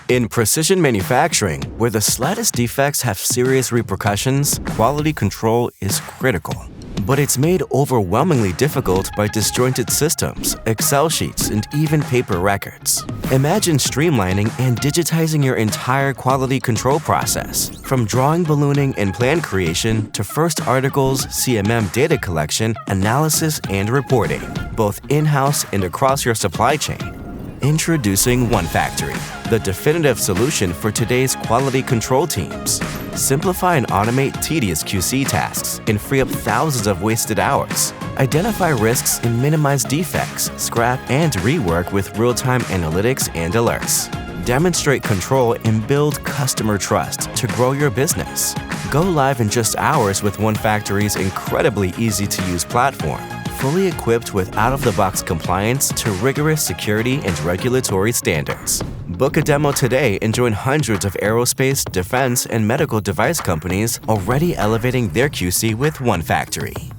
In precision manufacturing, where the slightest defects have serious repercussions, quality control is critical. But it's made overwhelmingly difficult by disjointed systems, Excel sheets, and even paper records. Imagine streamlining and digitizing your entire quality control process, from drawing ballooning and plan creation to first articles, CMM data collection, analysis, and reporting, both in-house and across your supply chain. Introducing 1factory, the definitive solution for today's quality control teams. Simplify and automate tedious QC tasks and free up thousands of wasted hours. Identify risks and minimize defects, scrap, and rework with real-time analytics and alerts. Demonstrate control and build customer trust to grow your business. Go live in just hours with 1factory's incredibly easy-to-use platform, fully equipped with out-of-the-box compliance to rigorous security and regulatory standards. Book a demo today and join hundreds of aerospace, defense, and medical device companies already elevating their QC with 1factory.